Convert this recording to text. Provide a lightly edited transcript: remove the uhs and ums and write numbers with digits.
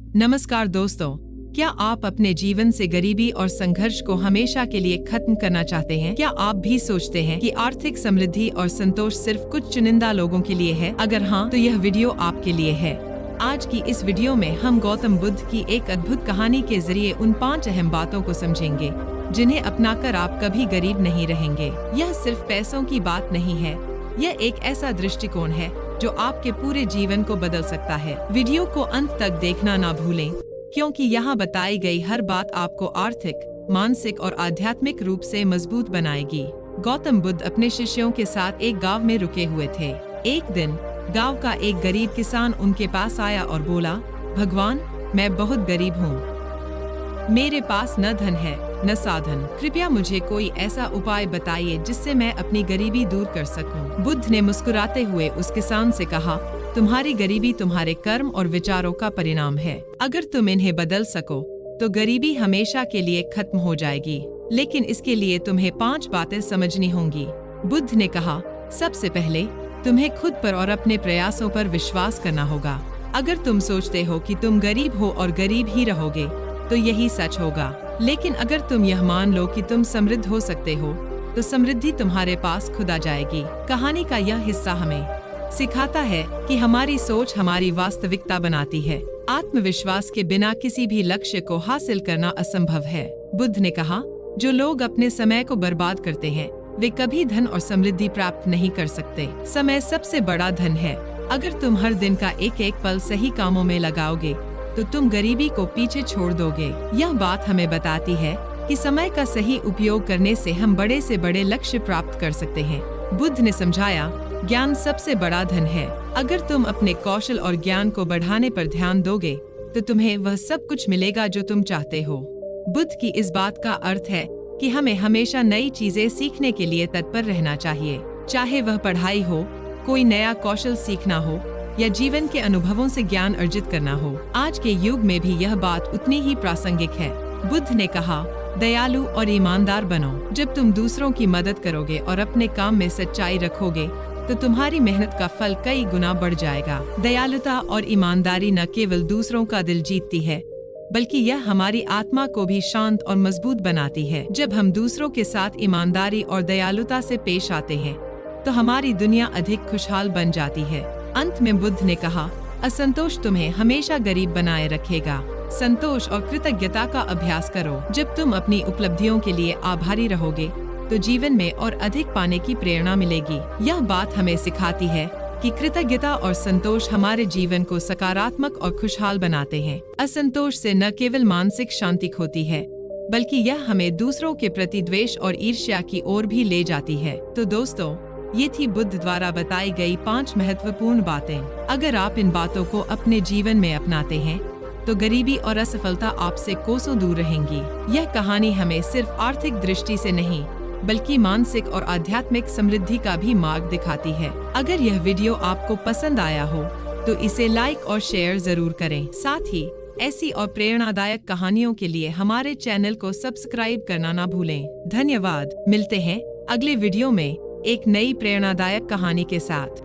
नमस्कार दोस्तों, क्या आप अपने जीवन से गरीबी और संघर्ष को हमेशा के लिए खत्म करना चाहते हैं? क्या आप भी सोचते हैं कि आर्थिक समृद्धि और संतोष सिर्फ कुछ चुनिंदा लोगों के लिए है? अगर हाँ, तो यह वीडियो आपके लिए है। आज की इस वीडियो में हम गौतम बुद्ध की एक अद्भुत कहानी के जरिए उन 5 अहम बातों को समझेंगे जिन्हें अपनाकर आप कभी गरीब नहीं रहेंगे। यह सिर्फ पैसों की बात नहीं है, यह एक ऐसा दृष्टिकोण है जो आपके पूरे जीवन को बदल सकता है। वीडियो को अंत तक देखना ना भूलें, क्योंकि यहाँ बताई गई हर बात आपको आर्थिक, मानसिक और आध्यात्मिक रूप से मजबूत बनाएगी। गौतम बुद्ध अपने शिष्यों के साथ एक गांव में रुके हुए थे। एक दिन गांव का एक गरीब किसान उनके पास आया और बोला, भगवान, मैं बहुत गरीब हूँ। मेरे पास न धन है न साधन। कृपया मुझे कोई ऐसा उपाय बताइए जिससे मैं अपनी गरीबी दूर कर सकूं। बुद्ध ने मुस्कुराते हुए उस किसान से कहा, तुम्हारी गरीबी तुम्हारे कर्म और विचारों का परिणाम है। अगर तुम इन्हें बदल सको तो गरीबी हमेशा के लिए खत्म हो जाएगी, लेकिन इसके लिए तुम्हें 5 बातें समझनी होंगी। बुद्ध ने कहा, सबसे पहले तुम्हें खुद पर और अपने प्रयासों पर विश्वास करना होगा। अगर तुम सोचते हो कि तुम गरीब हो और गरीब ही रहोगे तो यही सच होगा, लेकिन अगर तुम यह मान लो कि तुम समृद्ध हो सकते हो तो समृद्धि तुम्हारे पास खुद आ जाएगी। कहानी का यह हिस्सा हमें सिखाता है कि हमारी सोच हमारी वास्तविकता बनाती है। आत्मविश्वास के बिना किसी भी लक्ष्य को हासिल करना असंभव है। बुद्ध ने कहा, जो लोग अपने समय को बर्बाद करते हैं वे कभी धन और समृद्धि प्राप्त नहीं कर सकते। समय सबसे बड़ा धन है। अगर तुम हर दिन का एक एक पल सही कामों में लगाओगे तो तुम गरीबी को पीछे छोड़ दोगे। यह बात हमें बताती है कि समय का सही उपयोग करने से हम बड़े से बड़े लक्ष्य प्राप्त कर सकते हैं। बुद्ध ने समझाया, ज्ञान सबसे बड़ा धन है। अगर तुम अपने कौशल और ज्ञान को बढ़ाने पर ध्यान दोगे तो तुम्हें वह सब कुछ मिलेगा जो तुम चाहते हो। बुद्ध की इस बात का अर्थ है कि हमें हमेशा नई चीजें सीखने के लिए तत्पर रहना चाहिए, चाहे वह पढ़ाई हो, कोई नया कौशल सीखना हो या जीवन के अनुभवों से ज्ञान अर्जित करना हो। आज के युग में भी यह बात उतनी ही प्रासंगिक है। बुद्ध ने कहा, दयालु और ईमानदार बनो। जब तुम दूसरों की मदद करोगे और अपने काम में सच्चाई रखोगे तो तुम्हारी मेहनत का फल कई गुना बढ़ जाएगा। दयालुता और ईमानदारी न केवल दूसरों का दिल जीतती है, बल्कि यह हमारी आत्मा को भी शांत और मजबूत बनाती है। जब हम दूसरों के साथ ईमानदारी और दयालुता से पेश आते हैं तो हमारी दुनिया अधिक खुशहाल बन जाती है। अंत में बुद्ध ने कहा, असंतोष तुम्हें हमेशा गरीब बनाए रखेगा। संतोष और कृतज्ञता का अभ्यास करो। जब तुम अपनी उपलब्धियों के लिए आभारी रहोगे तो जीवन में और अधिक पाने की प्रेरणा मिलेगी। यह बात हमें सिखाती है कि कृतज्ञता और संतोष हमारे जीवन को सकारात्मक और खुशहाल बनाते हैं। असंतोष से न केवल मानसिक शांति खोती है, बल्कि यह हमें दूसरों के प्रति द्वेष और ईर्ष्या की ओर भी ले जाती है। तो दोस्तों, ये थी बुद्ध द्वारा बताई गई 5 महत्वपूर्ण बातें। अगर आप इन बातों को अपने जीवन में अपनाते हैं तो गरीबी और असफलता आपसे कोसों दूर रहेंगी। यह कहानी हमें सिर्फ आर्थिक दृष्टि से नहीं, बल्कि मानसिक और आध्यात्मिक समृद्धि का भी मार्ग दिखाती है। अगर यह वीडियो आपको पसंद आया हो तो इसे लाइक और शेयर जरूर करें। साथ ही ऐसी और प्रेरणादायक कहानियों के लिए हमारे चैनल को सब्सक्राइब करना ना भूलें। धन्यवाद। मिलते हैं अगले वीडियो में एक नई प्रेरणादायक कहानी के साथ।